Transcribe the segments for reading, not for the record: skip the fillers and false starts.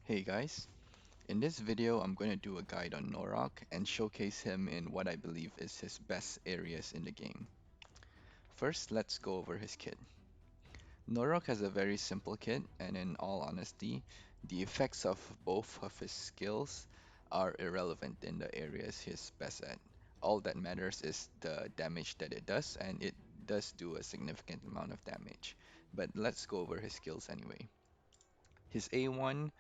Hey guys, in this video I'm going to do a guide on Norog and showcase him in what I believe is his best areas in the game. First, let's go over his kit. Norog has a very simple kit, and in all honesty, the effects of both of his skills are irrelevant in the areas he's best at. All that matters is the damage that it does, and it does do a significant amount of damage. But let's go over his skills anyway. His A1,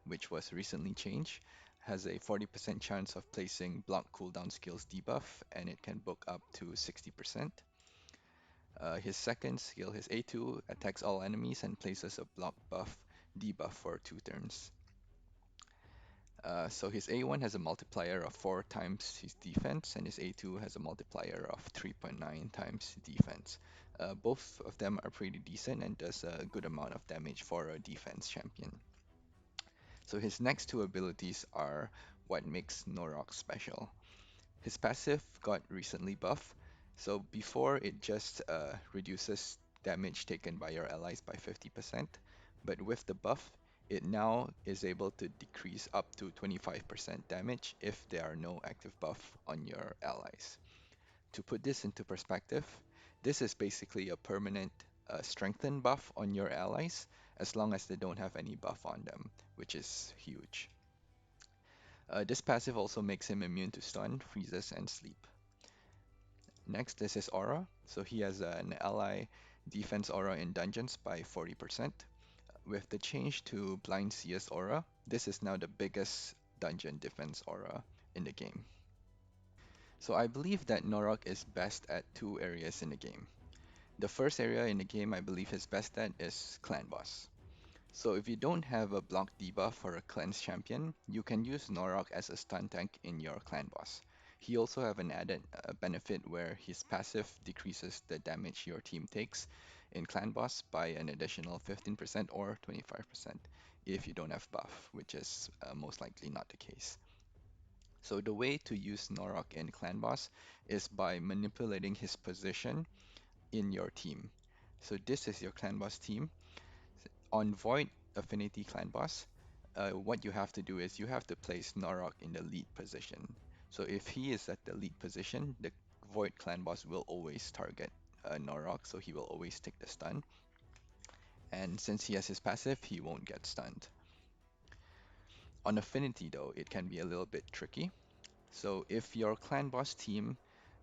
which was recently changed, has a 40% chance of placing block cooldown skills debuff, and it can book up to 60%. His second skill, his A2, attacks all enemies and places a block buff debuff for 2 turns. So his A1 has a multiplier of 4 times his defense, and his A2 has a multiplier of 3.9 times defense. Both of them are pretty decent and does a good amount of damage for a defense champion. So his next two abilities are what makes Norok special. His passive got recently buffed, so before it just reduces damage taken by your allies by 50%, but with the buff, it now is able to decrease up to 25% damage if there are no active buff on your allies. To put this into perspective, this is basically a permanent strengthen buff on your allies as long as they don't have any buff on them, which is huge. This passive also makes him immune to stun, freezes, and sleep. Next is his aura. So he has an ally defense aura in dungeons by 40%. With the change to Blind Seer's aura, this is now the biggest dungeon defense aura in the game. So I believe that Norok is best at two areas in the game. The first area in the game I believe he's best at is Clan Boss. So if you don't have a block debuff for a cleanse champion, you can use Norok as a stun tank in your clan boss. He also have an added benefit where his passive decreases the damage your team takes in clan boss by an additional 15% or 25% if you don't have buff, which is most likely not the case. So the way to use Norok in clan boss is by manipulating his position in your team. So this is your clan boss team on Void Affinity Clan Boss, what you have to do is you have to place Norok in the lead position. So if he is at the lead position, the Void Clan Boss will always target Norok, so he will always take the stun. And since he has his passive, he won't get stunned. On Affinity though, it can be a little bit tricky. So if your Clan Boss team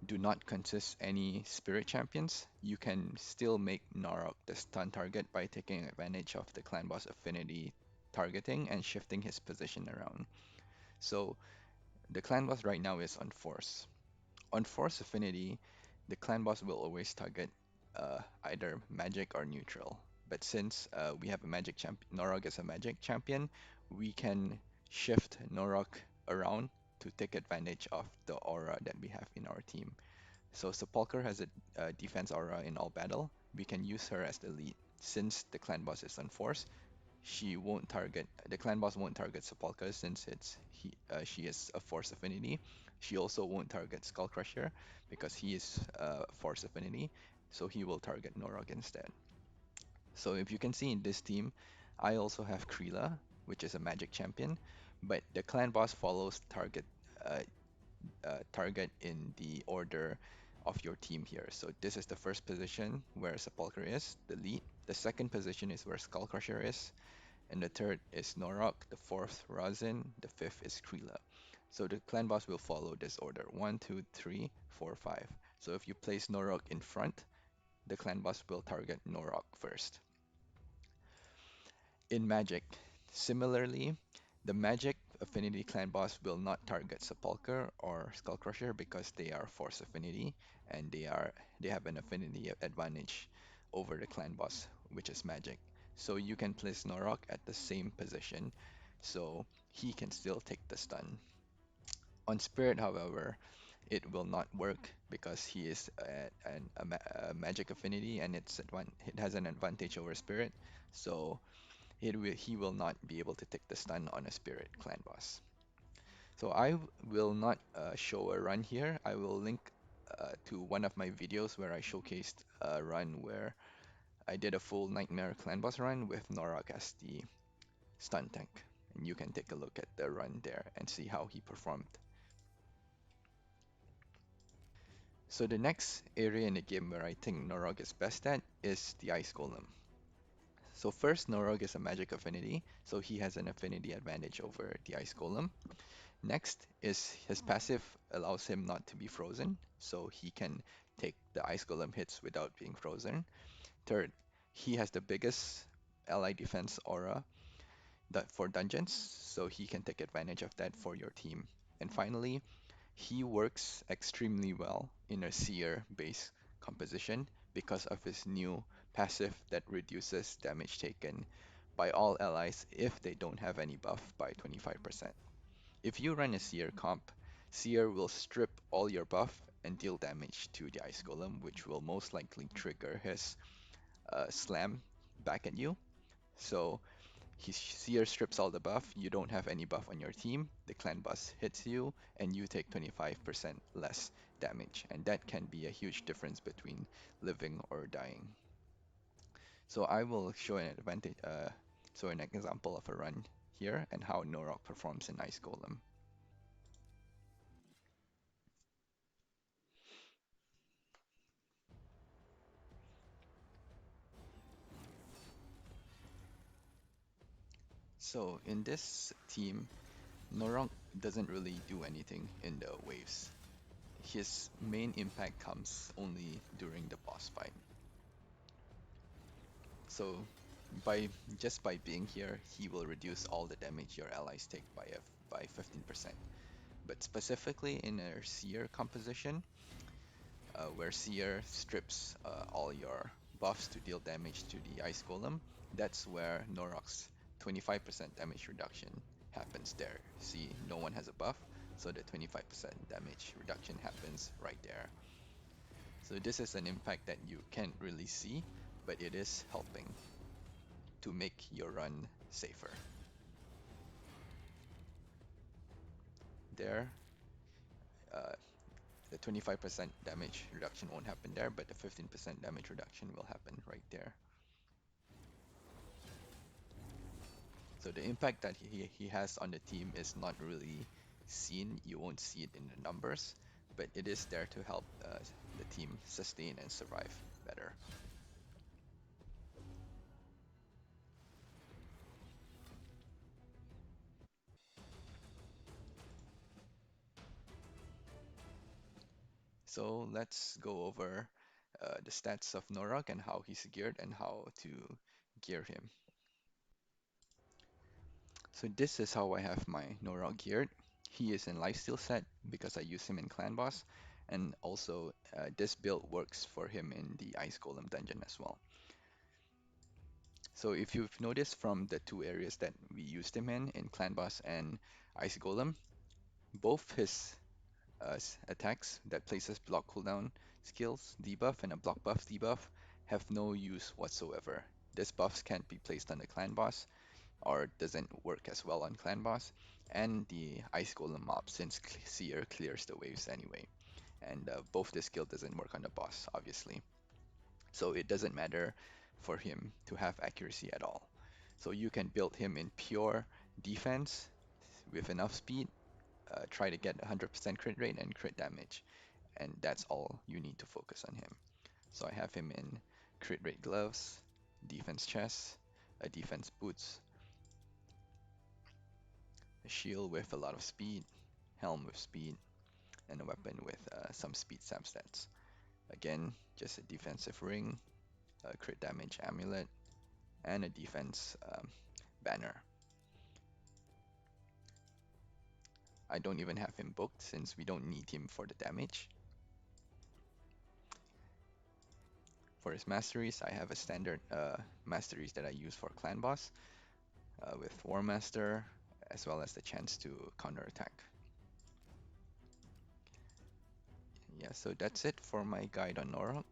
do not consist any Spirit Champions, you can still make Norok the stun target by taking advantage of the Clan Boss affinity targeting and shifting his position around. So the Clan Boss right now is on Force. On Force affinity, the Clan Boss will always target either Magic or Neutral. But since we have a Magic champion, Norog is a Magic champion, we can shift Norog around to take advantage of the aura that we have in our team. So Sepulcher has a defense aura in all battle. We can use her as the lead. Since the clan boss is on force, the clan boss won't target Sepulcher since she is a force affinity. She also won't target Skullcrusher because he is force affinity, so he will target Norog instead. So if you can see in this team, I also have Krila, which is a magic champion, but the clan boss follows uh, target in the order of your team here. So this is the first position where Sepulcher is, the lead. The second position is where Skullcrusher is, and the third is Norok, the fourth Razin, the fifth is Krila. So the clan boss will follow this order: one, two, three, four, five. So if you place Norok in front, the clan boss will target Norok first. In Magic, similarly, the Magic Affinity Clan boss will not target Sepulcher or Skullcrusher because they are Force Affinity and they have an affinity advantage over the clan boss, which is Magic. So you can place Norok at the same position, so he can still take the stun. On Spirit, however, it will not work because he is a Magic Affinity and it has an advantage over Spirit. So he will not be able to take the stun on a spirit clan boss. So will not show a run here. I will link to one of my videos where I showcased a run where I did a full Nightmare clan boss run with Norok as the stun tank And you can take a look at the run there and see how he performed. So the next area in the game where I think Norog is best at is the Ice Golem. So first, Norog is a magic affinity, so he has an affinity advantage over the Ice Golem. Next is his passive allows him not to be frozen, so he can take the Ice Golem hits without being frozen. Third, he has the biggest ally defense aura for dungeons, so he can take advantage of that for your team. And finally, he works extremely well in a seer-based composition because of his new passive that reduces damage taken by all allies if they don't have any buff by 25%. If you run a seer comp, seer will strip all your buff and deal damage to the Ice Golem, which will most likely trigger his slam back at you. So his seer strips all the buff, you don't have any buff on your team, the clan boss hits you, and you take 25% less damage. And that can be a huge difference between living or dying. So I will show an example of a run here and how Norok performs in Ice Golem. So in this team, Norok doesn't really do anything in the waves. His main impact comes only during the boss fight. So by being here, he will reduce all the damage your allies take by 15%. But specifically in a Seer composition, where Seer strips all your buffs to deal damage to the Ice Golem, that's where Norok's 25% damage reduction happens there. See, no one has a buff, so the 25% damage reduction happens right there. So this is an impact that you can't really see, but it is helping to make your run safer. There, uh, the 25% damage reduction won't happen there, but the 15% damage reduction will happen right there. So the impact that he has on the team is not really seen. You won't see it in the numbers, but it is there to help the team sustain and survive better. So let's go over the stats of Norog and how he's geared and how to gear him. So this is how I have my Norog geared. He is in lifesteal set because I use him in Clan Boss, and also this build works for him in the Ice Golem dungeon as well. So if you've noticed from the two areas that we used him in Clan Boss and Ice Golem, both his attacks that places block cooldown skills debuff and a block buff debuff have no use whatsoever. These buffs can't be placed on the Clan Boss, or doesn't work as well on Clan Boss, and the Ice Golem mob since Seer clears the waves anyway. And both the skill doesn't work on the boss, obviously. So it doesn't matter for him to have accuracy at all. So you can build him in pure defense with enough speed, try to get 100% crit rate and crit damage, and that's all you need to focus on him. So I have him in crit rate gloves, defense chest, a defense boots, a shield with a lot of speed, helm with speed, and a weapon with some speed substats. Again, just a defensive ring, a crit damage amulet, and a defense banner. I don't even have him booked since we don't need him for the damage. For his masteries, I have a standard masteries that I use for Clan Boss with War Master, as well as the chance to counterattack. Yeah, so that's it for my guide on Norog.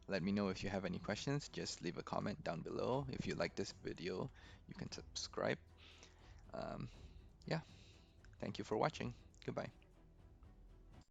Let me know if you have any questions. Just leave a comment down below. If you like this video, you can subscribe. Um, yeah, thank you for watching. Goodbye.